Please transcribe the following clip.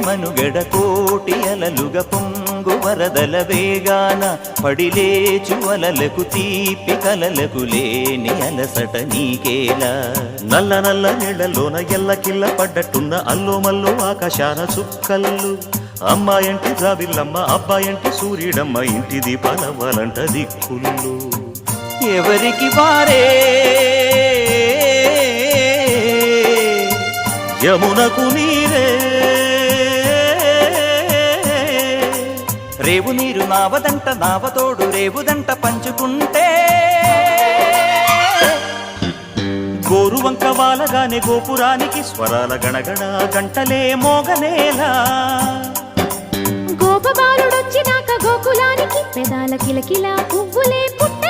మనుగడ కోటి అలలుగ పొంగు వరదల వేగాన పడిలేచు అలలకు తీపి కలలకు లేని అలసట నీకేలా నల్ల నల్ల నీళ్లలోన ఎల్లకిల్ల పడ్డట్టున్న అల్లో మల్లో ఆకాశాన చుక్కల్లు అమ్మాయంటి జాబిల్లమ్మ అబ్బాయంటి సూర్యుడమ్మ ఇంటి దీపాలవ్వాలంట దిక్కుళ్ళు ఎవరికి వారే యమునకు నీరే రేవు నీరు నావదంట నావతోడు రేవుదంట పంచుకుంటే గోరువంక వాలగానే గోపురానికి స్వరాల గణగణ గంటలే మోగనేలా గోపబాలుడొచ్చినాక గోకులానికి పెదాల కిలకిలా పువ్వులే పుట్ట